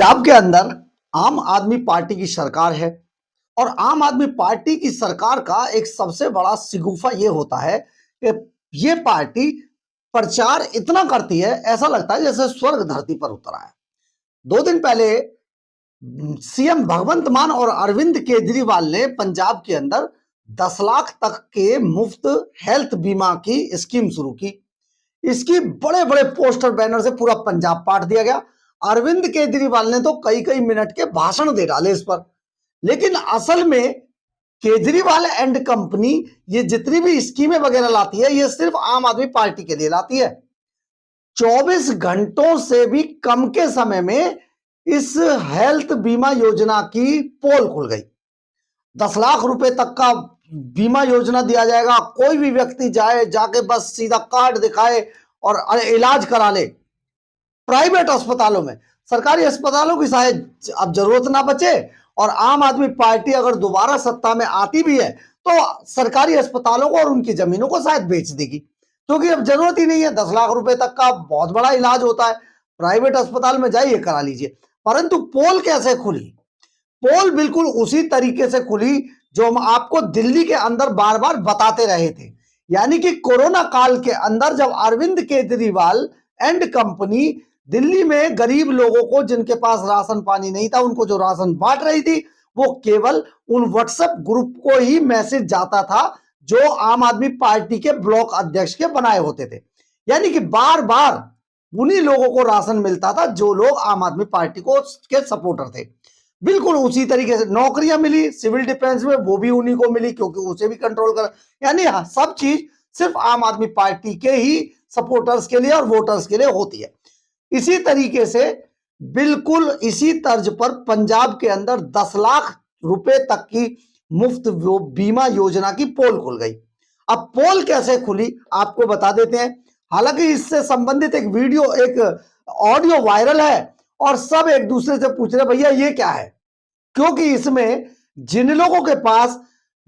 पंजाब के अंदर आम आदमी पार्टी की सरकार है और आम आदमी पार्टी की सरकार का एक सबसे बड़ा शिगुफा ये होता है कि ये पार्टी प्रचार इतना करती है, ऐसा लगता है जैसे स्वर्ग धरती पर उतरा है। 2 दिन पहले सीएम भगवंत मान और अरविंद केजरीवाल ने पंजाब के अंदर 10 लाख तक के मुफ्त हेल्थ बीमा की स्कीम शुरू की। इसकी बड़े बड़े पोस्टर बैनर से पूरा पंजाब पाट दिया गया। अरविंद केजरीवाल ने तो कई कई मिनट के भाषण दे डाले इस पर। लेकिन असल में केजरीवाल एंड कंपनी ये जितनी भी स्कीमें वगैरह लाती है, ये सिर्फ आम आदमी पार्टी के लिए लाती है। 24 घंटों से भी कम के समय में इस हेल्थ बीमा योजना की पोल खुल गई। 10 लाख रुपए तक का बीमा योजना दिया जाएगा। कोई भी व्यक्ति जाके बस सीधा कार्ड दिखाए और इलाज करा ले। प्राइवेट अस्पतालों में, सरकारी अस्पतालों की शायद अब जरूरत ना बचे और आम आदमी पार्टी अगर दोबारा सत्ता में आती भी है तो सरकारी अस्पतालों को और उनकी जमीनों को शायद बेच देगी, क्योंकि अब जरूरत ही नहीं है। 10 लाख रुपए तक का बहुत बड़ा इलाज होता है, प्राइवेट अस्पताल में जाइए करा लीजिए। परंतु पोल कैसे खुली? पोल बिल्कुल उसी तरीके से खुली जो हम आपको दिल्ली के अंदर बार बार बताते रहे थे। यानी कि कोरोना काल के अंदर जब अरविंद केजरीवाल एंड कंपनी दिल्ली में गरीब लोगों को, जिनके पास राशन पानी नहीं था, उनको जो राशन बांट रही थी, वो केवल उन व्हाट्सएप ग्रुप को ही मैसेज जाता था जो आम आदमी पार्टी के ब्लॉक अध्यक्ष के बनाए होते थे। यानी कि बार बार उन्हीं लोगों को राशन मिलता था जो लोग आम आदमी पार्टी को के सपोर्टर थे। बिल्कुल उसी तरीके से नौकरियां मिली सिविल डिफेंस में, वो भी उन्हीं को मिली क्योंकि उसे भी कंट्रोल कर। यानी सब चीज सिर्फ आम आदमी पार्टी के ही सपोर्टर्स के लिए और वोटर्स के लिए होती है। इसी तरीके से बिल्कुल इसी तर्ज पर पंजाब के अंदर 10 लाख रुपए तक की मुफ्त बीमा योजना की पोल खुल गई। अब पोल कैसे खुली आपको बता देते हैं। हालांकि इससे संबंधित एक वीडियो, एक ऑडियो वायरल है और सब एक दूसरे से पूछ रहे भैया ये क्या है, क्योंकि इसमें जिन लोगों के पास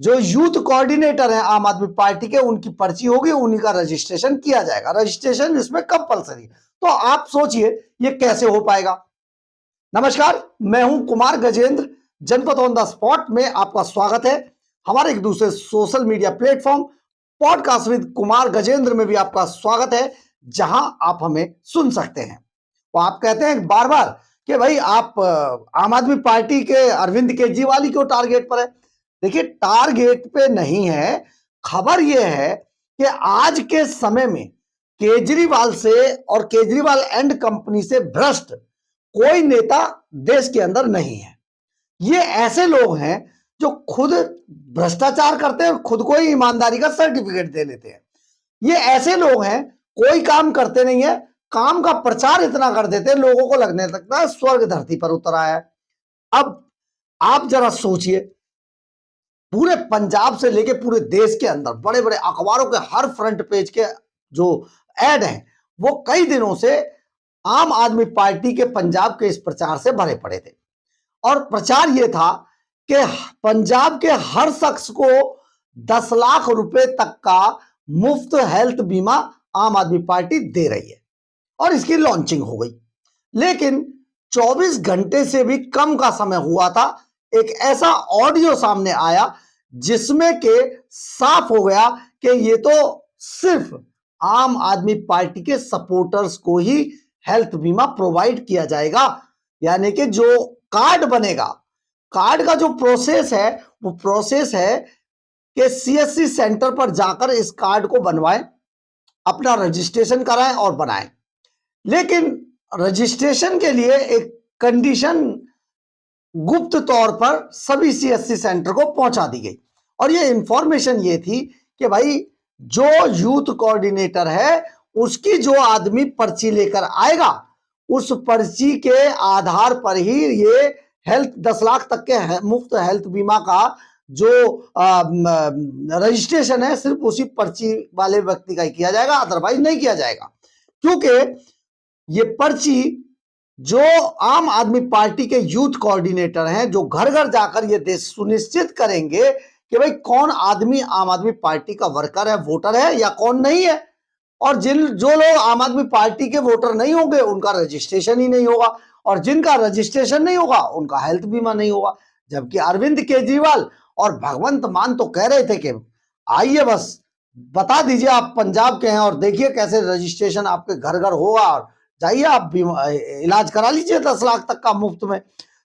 जो यूथ कोऑर्डिनेटर है आम आदमी पार्टी के, उनकी पर्ची होगी, उन्हीं का रजिस्ट्रेशन किया जाएगा। रजिस्ट्रेशन इसमें कंपलसरी। तो आप सोचिए ये कैसे हो पाएगा। नमस्कार, मैं हूं कुमार गजेंद्र। जनपद ऑन द स्पॉट में आपका स्वागत है। हमारे एक दूसरे social media platform podcast with Kumar Gajendra में भी आपका स्वागत है, जहां आप हमें सुन सकते हैं। तो आप कहते हैं बार बार कि भाई आप आम आदमी पार्टी के अरविंद केजरीवाल ही क्यों टारगेट पर है। देखिए, टारगेट पे नहीं है। खबर यह है कि आज के समय में केजरीवाल से और केजरीवाल एंड कंपनी से भ्रष्ट कोई नेता देश के अंदर नहीं है। ये ऐसे लोग हैं जो खुद भ्रष्टाचार करते हैं और खुद को ही ईमानदारी का सर्टिफिकेट दे लेते हैं। ये ऐसे लोग हैं, कोई काम करते नहीं है, काम का प्रचार इतना कर देते हैं लोगों को लगने लगता है स्वर्ग धरती पर उतर आया है। अब आप जरा सोचिए, पूरे पंजाब से लेके पूरे देश के अंदर बड़े बड़े अखबारों के हर फ्रंट पेज के जो ऐड हैं, वो कई दिनों से आम आदमी पार्टी के पंजाब के इस प्रचार से भरे पड़े थे। और प्रचार ये था कि पंजाब के हर शख्स को 10 लाख रुपए तक का मुफ्त हेल्थ बीमा आम आदमी पार्टी दे रही है और इसकी लॉन्चिंग हो गई। लेकिन 24 घंटे से भी कम का समय हुआ था, एक ऐसा ऑडियो सामने आया जिसमें के साफ हो गया कि ये तो सिर्फ आम आदमी पार्टी के सपोर्टर्स को ही हेल्थ बीमा प्रोवाइड किया जाएगा। यानी कि जो कार्ड बनेगा, कार्ड का जो प्रोसेस है वो प्रोसेस है कि सीएससी सेंटर पर जाकर इस कार्ड को बनवाएं, अपना रजिस्ट्रेशन कराएं और बनाएं। लेकिन रजिस्ट्रेशन के लिए एक कंडीशन गुप्त तौर पर सभी सीएससी सेंटर को पहुंचा दी गई और ये इंफॉर्मेशन ये थी कि भाई जो यूथ कोऑर्डिनेटर है उसकी जो आदमी पर्ची लेकर आएगा, उस पर्ची के आधार पर ही ये हेल्थ 10 लाख तक के मुफ्त हेल्थ बीमा का जो रजिस्ट्रेशन है सिर्फ उसी पर्ची वाले व्यक्ति का ही किया जाएगा, अदरवाइज नहीं किया जाएगा। क्योंकि ये पर्ची जो आम आदमी पार्टी के यूथ कोऑर्डिनेटर हैं, जो घर घर जाकर ये देश सुनिश्चित करेंगे कि भाई कौन आदमी आम आदमी पार्टी का वर्कर है, वोटर है या कौन नहीं है। और जो लोग आम आदमी पार्टी के वोटर नहीं होंगे उनका रजिस्ट्रेशन ही नहीं होगा और जिनका रजिस्ट्रेशन नहीं होगा उनका हेल्थ बीमा नहीं होगा। जबकि अरविंद केजरीवाल और भगवंत मान तो कह रहे थे कि आइए बस बता दीजिए आप पंजाब के हैं और देखिए कैसे रजिस्ट्रेशन आपके घर घर होगा और जाइए आप इलाज करा लीजिए 10 लाख तक का मुफ्त में।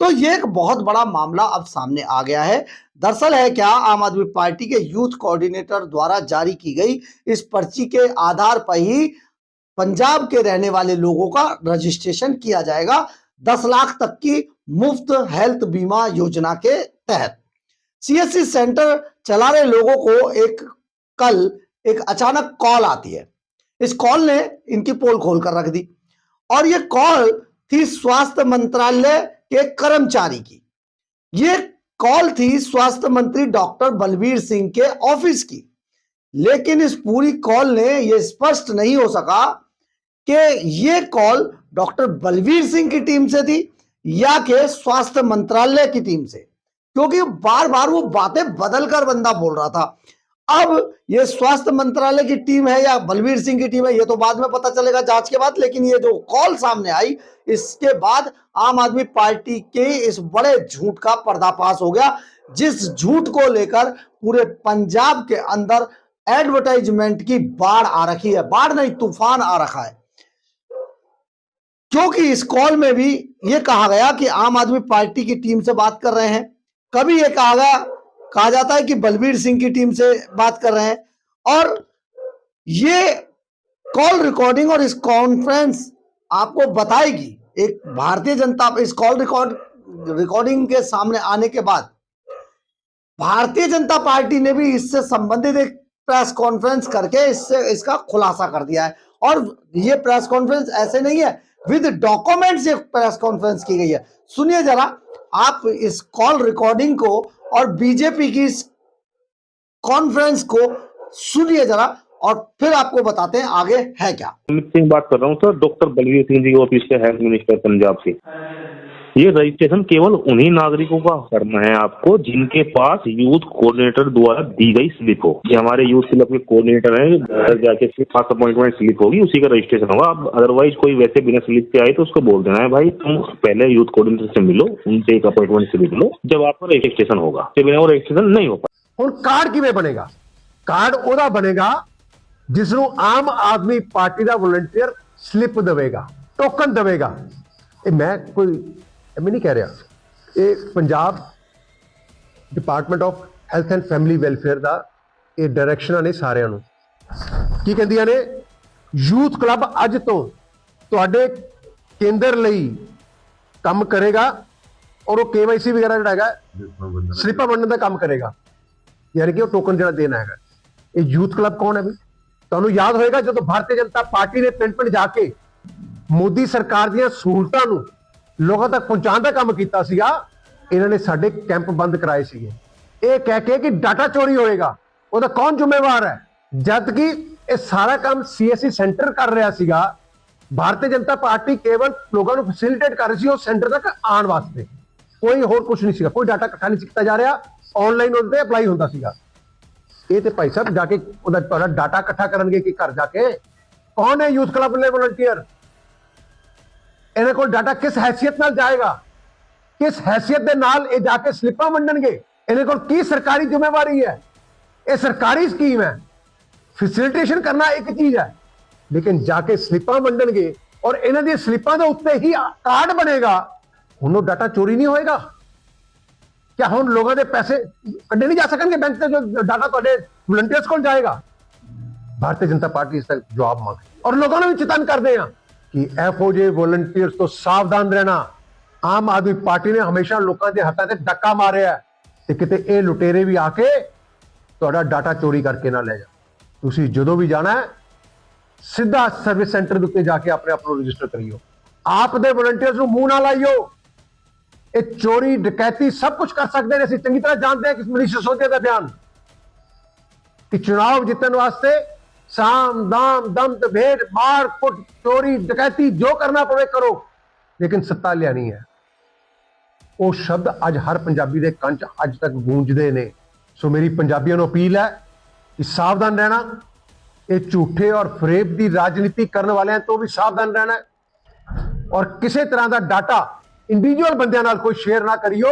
तो ये एक बहुत बड़ा मामला अब सामने आ गया है। दरअसल है क्या, आम आदमी पार्टी के यूथ कोऑर्डिनेटर द्वारा जारी की गई इस पर्ची के आधार पर ही पंजाब के रहने वाले लोगों का रजिस्ट्रेशन किया जाएगा 10 लाख तक की मुफ्त हेल्थ बीमा योजना के तहत। सीएससी सेंटर चला रहे लोगों को कल एक अचानक कॉल आती है। इस कॉल ने इनकी पोल खोल कर रख दी और ये कॉल थी स्वास्थ्य मंत्रालय के कर्मचारी की। ये कॉल थी स्वास्थ्य मंत्री डॉक्टर बलबीर सिंह के ऑफिस की। लेकिन इस पूरी कॉल ने यह स्पष्ट नहीं हो सका कि ये कॉल डॉक्टर बलबीर सिंह की टीम से थी या कि स्वास्थ्य मंत्रालय की टीम से, क्योंकि बार बार वो बातें बदल कर बंदा बोल रहा था। अब ये स्वास्थ्य मंत्रालय की टीम है या बलबीर सिंह की टीम है ये तो बाद में पता चलेगा जांच के बाद। लेकिन ये जो कॉल सामने आई इसके बाद आम आदमी पार्टी के इस बड़े झूठ का पर्दाफाश हो गया, जिस झूठ को लेकर पूरे पंजाब के अंदर एडवर्टाइजमेंट की बाढ़ आ रखी है। बाढ़ नहीं, तूफान आ रखा है, क्योंकि इस कॉल में भी यह कहा गया कि आम आदमी पार्टी की टीम से बात कर रहे हैं। कभी यह कहा जाता है कि बलबीर सिंह की टीम से बात कर रहे हैं। और ये कॉल रिकॉर्डिंग और इस कॉन्फ्रेंस आपको बताएगी एक भारतीय जनता। इस कॉल रिकॉर्डिंग के सामने आने के बाद भारतीय जनता पार्टी ने भी इससे संबंधित एक प्रेस कॉन्फ्रेंस करके इसका खुलासा कर दिया है। और ये प्रेस कॉन्फ्रेंस ऐसे नहीं है, विद डॉक्यूमेंट्स ये प्रेस कॉन्फ्रेंस की गई है। सुनिए जरा आप इस कॉल रिकॉर्डिंग को और बीजेपी की इस कॉन्फ्रेंस को सुनिए जरा और फिर आपको बताते हैं आगे है क्या। अमित सिंह बात कर रहा हूँ sir, doctor Balbir Singh ji office से, हेल्थ मिनिस्टर पंजाब से। ये रजिस्ट्रेशन केवल उन्हीं नागरिकों का करना है आपको जिनके पास यूथ कोऑर्डिनेटर द्वारा दी गई स्लिप हो। ये हमारे यूथ क्लब के कोऑर्डिनेटर हैं, जाके पास अपॉइंटमेंट स्लिप होगी उसी का रजिस्ट्रेशन होगा। अब अदरवाइज कोई वैसे बिना स्लिप के आए तो उसको बोल देना है भाई तुम पहले यूथ कोऑर्डिनेटर से मिलो, उनसे एक अपॉइंटमेंट स्लिप लो, जब आपका रजिस्ट्रेशन होगा। बिना वो रजिस्ट्रेशन नहीं हो पाएगा। ਹੁਣ ਕਾਰਡ ਕਿਵੇਂ ਬਣੇਗਾ? ਕਾਰਡ ਉਹਦਾ ਬਣੇਗਾ ਜਿਸ ਨੂੰ ਆਮ ਆਦਮੀ ਪਾਰਟੀ ਦਾ ਵਲੰਟੀਅਰ ਸਲਿੱਪ ਦੇਵੇਗਾ, ਟੋਕਨ ਦੇਵੇਗਾ। ਇਹ ਮੈਂ ਨਹੀਂ ਕਹਿ ਰਿਹਾ, ਇਹ Punjab Department of Health and Family Welfare ਦਾ ਇਹ ਡਾਇਰੈਕਸ਼ਨਾਂ ਨੇ ਸਾਰਿਆਂ ਨੂੰ। ਕੀ ਕਹਿੰਦੀਆਂ ਨੇ? ਯੂਥ ਕਲੱਬ ਅੱਜ ਤੋਂ ਤੁਹਾਡੇ ਕੇਂਦਰ ਲਈ ਕੰਮ ਕਰੇਗਾ ਔਰ ਉਹ KYC ਵਗੈਰਾ ਜਿਹੜਾ ਹੈਗਾ ਸਲਿੱਪਾਂ ਵੰਡਣ ਦਾ ਕੰਮ ਕਰੇਗਾ, ਯਾਨੀ ਕਿ ਉਹ ਟੋਕਨ ਜਿਹੜਾ ਦੇਣਾ ਹੈਗਾ। ਇਹ ਯੂਥ ਕਲੱਬ ਕੌਣ ਹੈ ਵੀ? ਤੁਹਾਨੂੰ ਯਾਦ ਹੋਏਗਾ ਜਦੋਂ ਭਾਰਤੀ ਜਨਤਾ ਪਾਰਟੀ ਨੇ ਪਿੰਡ ਪਿੰਡ ਜਾ ਕੇ ਮੋਦੀ ਸਰਕਾਰ ਦੀਆਂ ਸਹੂਲਤਾਂ ਨੂੰ ਲੋਕਾਂ ਤੱਕ ਪਹੁੰਚਾਉਣ ਦਾ ਕੰਮ ਕੀਤਾ ਸੀਗਾ, ਇਹਨਾਂ ਨੇ ਸਾਡੇ ਕੈਂਪ ਬੰਦ ਕਰਾਏ ਸੀਗੇ ਇਹ ਕਹਿ ਕੇ ਕਿ ਡਾਟਾ ਚੋਰੀ ਹੋਏਗਾ, ਉਹਦਾ ਕੌਣ ਜ਼ਿੰਮੇਵਾਰ ਹੈ? ਜਦ ਕਿ ਇਹ ਸਾਰਾ ਕੰਮ CSC ਸੈਂਟਰ ਕਰ ਰਿਹਾ ਸੀਗਾ। ਭਾਰਤੀ ਜਨਤਾ ਪਾਰਟੀ ਕੇਵਲ ਲੋਕਾਂ ਨੂੰ ਫੈਸਿਲਿਟੇਟ ਕਰ ਰਹੀ ਸੀ ਉਸ ਸੈਂਟਰ ਤੱਕ ਆਉਣ ਵਾਸਤੇ, ਕੋਈ ਹੋਰ ਕੁਝ ਨਹੀਂ ਸੀਗਾ। ਕੋਈ ਡਾਟਾ ਇਕੱਠਾ ਨਹੀਂ ਕੀਤਾ ਜਾ ਰਿਹਾ, ਆਨਲਾਈਨ ਉਹਦੇ ਤੇ ਅਪਲਾਈ ਹੁੰਦਾ ਸੀਗਾ। ਇਹ ਤੇ ਭਾਈ ਸਾਹਿਬ ਜਾ ਕੇ ਉਹਦਾ ਤੁਹਾਡਾ ਡਾਟਾ ਇਕੱਠਾ ਕਰਨਗੇ ਕਿ ਘਰ ਜਾ ਕੇ? ਕੌਣ ਹੈ ਯੂਥ ਕਲੱਬ ਦੇ ਵਲੰਟੀਅਰ? ਇਹਨਾਂ ਕੋਲ ਡਾਟਾ ਕਿਸ ਹੈਸੀਅਤ ਨਾਲ ਜਾਏਗਾ? ਕਿਸ ਹੈਸੀਅਤ ਦੇ ਨਾਲ ਇਹ ਜਾ ਕੇ ਸਲਿੱਪਾਂ ਵੰਡਣਗੇ? ਇਹਨਾਂ ਕੋਲ ਕੀ ਸਰਕਾਰੀ ਜ਼ਿੰਮੇਵਾਰੀ ਹੈ? ਇਹ ਸਰਕਾਰੀ ਸਕੀਮ ਹੈ। ਫੈਸਿਲਿਟੇਸ਼ਨ ਕਰਨਾ ਇੱਕ ਚੀਜ਼ ਹੈ, ਲੇਕਿਨ ਜਾ ਕੇ ਸਲਿੱਪਾਂ ਵੰਡਣਗੇ ਔਰ ਇਹਨਾਂ ਦੀਆਂ ਸਲਿੱਪਾਂ ਦੇ ਉੱਤੇ ਹੀ ਕਾਰਡ ਬਣੇਗਾ। ਹੁਣ ਉਹ ਡਾਟਾ ਚੋਰੀ ਨਹੀਂ ਹੋਏਗਾ? क्या हम लोगों के पैसे कटे नहीं जा सकेंगे बैंक से जो डाटा तो वॉलंटियर्स को जाएगा? भारतीय जनता पार्टी इसका जवाब मांगे और लोगों ने भी चेतन कर दिया कि FOJ वॉलंटियर्स तो सावधान रहना। आम आदमी पार्टी ने हमेशा लोगों के हाथों से धक्का मारे है कि ये लुटेरे भी आके थोड़ा डाटा चोरी करके ना ले जा। तुसी जो भी जाना है सीधा सर्विस सेंटर के उत्ते जाके अपने आप को रजिस्टर करियो। आप दे वॉलंटियर्स को मुंह ना लाइयो। चोरी डकैती सब कुछ कर सकते हैं। चंगी तरह जानते हैं कि मनीष सिसोदिया का बयान कि चुनाव जीतने वास्ते साम दाम दम भेड़ मार कुट चोरी डकैती जो करना पवे करो, लेकिन सत्ता लियानी है। वो शब्द अज हर पंजाबी के कंच अज तक गूंजते ने। सो मेरी पंजाबियों को अपील है कि सावधान रहना। ये झूठे और फरेब की राजनीति करने वाले हैं तो भी सावधान रहना है। और किसी तरह का डाटा इंडिविजुअल बंदियां नाल कोई शेयर ना करियो।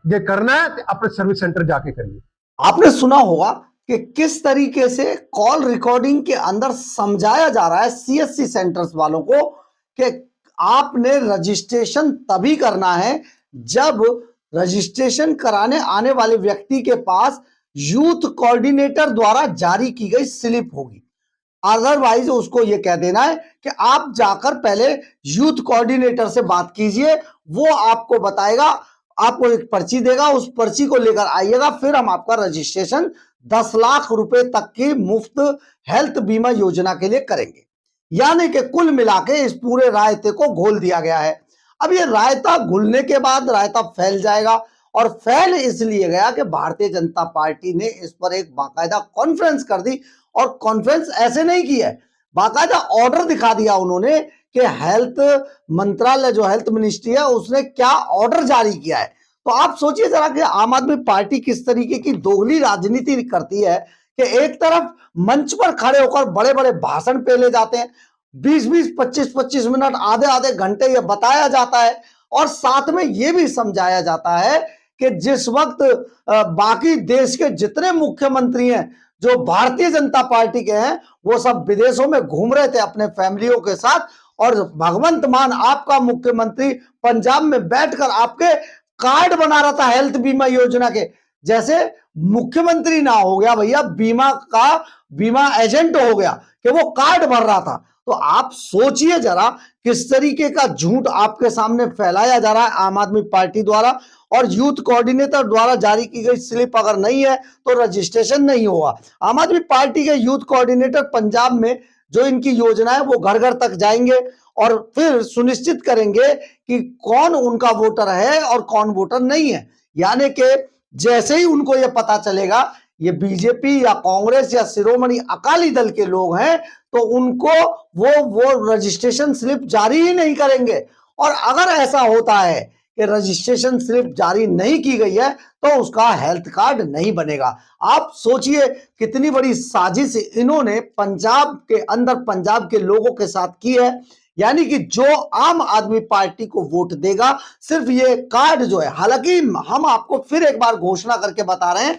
जे करना है तो अपने सर्विस सेंटर जाके करिए। आपने सुना होगा कि किस तरीके से कॉल रिकॉर्डिंग के अंदर समझाया जा रहा है सीएससी सेंटर्स वालों को कि आपने रजिस्ट्रेशन तभी करना है जब रजिस्ट्रेशन कराने आने वाले व्यक्ति के पास यूथ कोऑर्डिनेटर द्वारा जारी की गई स्लिप होगी। अदरवाइज उसको यह कह देना है कि आप जाकर पहले यूथ कोऑर्डिनेटर से बात कीजिए, वो आपको बताएगा, आपको एक पर्ची देगा, उस पर्ची को लेकर आइएगा, फिर हम आपका रजिस्ट्रेशन 10 लाख रुपए तक की मुफ्त हेल्थ बीमा योजना के लिए करेंगे। यानी कि कुल मिला के इस पूरे रायते को घोल दिया गया है। अब ये रायता घुलने के बाद रायता फैल जाएगा, और फैल इसलिए गया कि भारतीय जनता पार्टी ने इस पर एक बाकायदा कॉन्फ्रेंस कर दी। और कॉन्फ्रेंस ऐसे नहीं की है, बाकायदा ऑर्डर दिखा दिया उन्होंने कि हेल्थ मंत्रालय जो हेल्थ मिनिस्ट्री है उसने क्या ऑर्डर जारी किया है। तो आप सोचिए जरा कि आम आदमी पार्टी किस तरीके की दोगली राजनीति करती है कि एक तरफ मंच पर खड़े होकर बड़े बड़े भाषण पेले जाते हैं, 20-20, 25-25 मिनट, आधे आधे घंटे ये बताया जाता है, और साथ में ये भी समझाया जाता है कि जिस वक्त बाकी देश के जितने मुख्यमंत्री हैं जो भारतीय जनता पार्टी के हैं वो सब विदेशों में घूम रहे थे अपने फैमिलियों के साथ, और भगवंत मान आपका मुख्यमंत्री पंजाब में बैठकर आपके कार्ड बना रहा था हेल्थ बीमा योजना के। जैसे मुख्यमंत्री ना हो गया भैया, बीमा एजेंट हो गया कि वो कार्ड भर रहा था। तो आप सोचिए जरा किस तरीके का झूठ आपके सामने फैलाया जा रहा है आम आदमी पार्टी द्वारा। और यूथ कोऑर्डिनेटर द्वारा जारी की गई स्लिप अगर नहीं है तो रजिस्ट्रेशन नहीं होगा। आम आदमी पार्टी के यूथ कोऑर्डिनेटर पंजाब में जो इनकी योजना है वो घर घर तक जाएंगे और फिर सुनिश्चित करेंगे कि कौन उनका वोटर है और कौन वोटर नहीं है। यानी कि जैसे ही उनको यह पता चलेगा ये बीजेपी या कांग्रेस या शिरोमणि अकाली दल के लोग हैं तो उनको वो रजिस्ट्रेशन स्लिप जारी ही नहीं करेंगे। और अगर ऐसा होता है कि रजिस्ट्रेशन स्लिप जारी नहीं की गई है तो उसका हेल्थ कार्ड नहीं बनेगा। आप सोचिए कितनी बड़ी साजिश इन्होंने पंजाब के अंदर पंजाब के लोगों के साथ की है। यानी कि जो आम आदमी पार्टी को वोट देगा सिर्फ ये कार्ड जो है, हालांकि हम आपको फिर एक बार घोषणा करके बता रहे हैं,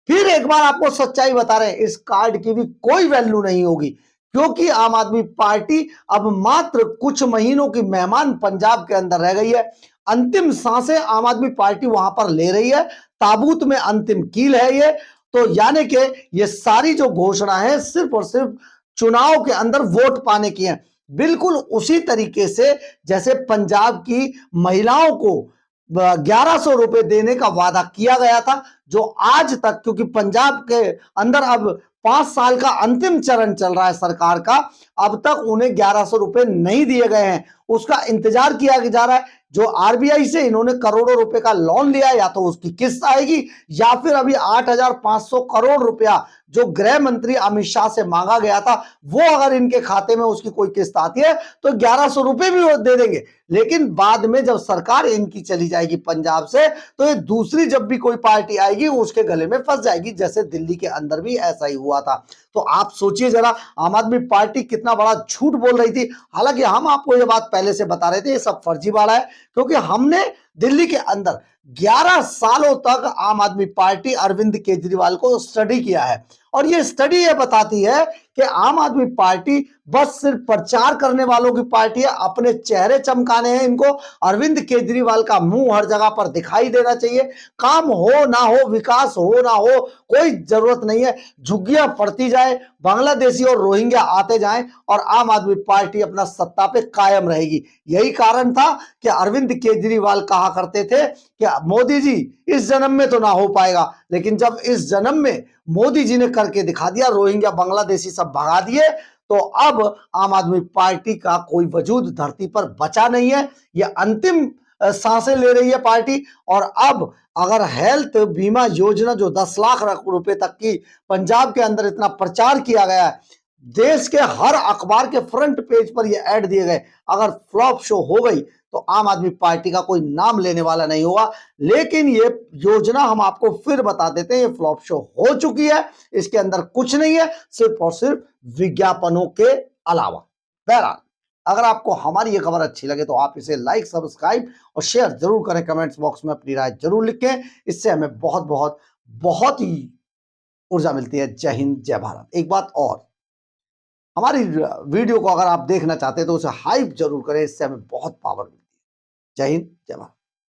फिर एक बार आपको सच्चाई बता रहे हैं, इस कार्ड की भी कोई वैल्यू नहीं होगी, क्योंकि आम आदमी पार्टी अब मात्र कुछ महीनों की मेहमान पंजाब के अंदर रह गई है। अंतिम सांसें आम आदमी पार्टी वहां पर ले रही है, ताबूत में अंतिम कील है ये। तो यानी कि ये सारी जो घोषणा है सिर्फ और सिर्फ चुनाव के अंदर वोट पाने की है। बिल्कुल उसी तरीके से जैसे पंजाब की महिलाओं को 1100 रुपए देने का वादा किया गया था, जो आज तक, क्योंकि पंजाब के अंदर अब 5 साल का अंतिम चरण चल रहा है सरकार का, अब तक उन्हें 1100 रुपए नहीं दिए गए हैं। उसका इंतजार किया जा रहा है। जो आरबीआई से इन्होंने करोड़ों रुपए का लोन लिया, या तो उसकी किस्त आएगी या फिर अभी 8,500 करोड़ रुपया जो गृह मंत्री अमित शाह से मांगा गया था वो अगर इनके खाते में उसकी कोई किस्त आती है तो 1100 रुपए भी वो दे देंगे। लेकिन बाद में जब सरकार इनकी चली जाएगी पंजाब से तो ये दूसरी जब भी कोई पार्टी आएगी उसके गले में फंस जाएगी, जैसे दिल्ली के अंदर भी ऐसा ही हुआ था। तो आप सोचिए जरा आम आदमी पार्टी कितना बड़ा झूठ बोल रही थी। हालांकि हम आपको ये बात पहले से बता रहे थे, ये सब फर्जीवाड़ा है, क्योंकि हमने दिल्ली के अंदर 11 सालों तक आम आदमी पार्टी अरविंद केजरीवाल को स्टडी किया है। और ये स्टडी ये बताती है कि आम आदमी पार्टी बस सिर्फ प्रचार करने वालों की पार्टी है, अपने चेहरे चमकाने हैं इनको। अरविंद केजरीवाल का मुंह हर जगह पर दिखाई देना चाहिए, काम हो ना हो, विकास हो ना हो, कोई जरूरत नहीं है, झुग्गियां पड़ती जाए, बांग्लादेशी और रोहिंग्या आते जाएं और आम आदमी पार्टी अपना सत्ता पे कायम रहेगी। यही कारण था कि अरविंद केजरीवाल कहा करते थे कि मोदी जी इस जन्म में तो ना हो पाएगा, लेकिन जब इस जन्म में मोदी जी ने करके दिखा दिया, रोहिंग्या बांग्लादेशी सब भगा दिए, तो अब आम आदमी पार्टी का कोई वजूद धरती पर बचा नहीं है। ये अंतिम सांसें ले रही है पार्टी। और अब अगर हेल्थ बीमा योजना जो 10 लाख रुपए तक की पंजाब के अंदर इतना प्रचार किया गया है, देश के हर अखबार के फ्रंट पेज पर ये ऐड दिए गए, अगर फ्लॉप शो हो गई तो आम आदमी पार्टी का कोई नाम लेने वाला नहीं होगा। लेकिन ये योजना हम आपको फिर बता देते हैं, ये फ्लॉप शो हो चुकी है, इसके अंदर कुछ नहीं है, सिर्फ और सिर्फ विज्ञापनों के अलावा। बहरहाल अगर आपको हमारी ये खबर अच्छी लगे तो आप इसे लाइक, सब्सक्राइब और शेयर जरूर करें। कमेंट्स बॉक्स में अपनी राय जरूर लिखें, इससे हमें बहुत बहुत बहुत ही ऊर्जा मिलती है। जय हिंद, जय भारत। एक बात और, हमारी वीडियो को अगर आप देखना चाहते हैं तो उसे हाइप जरूर करें, इससे हमें बहुत पावर मिलती है। जय हिंद, जय भारत।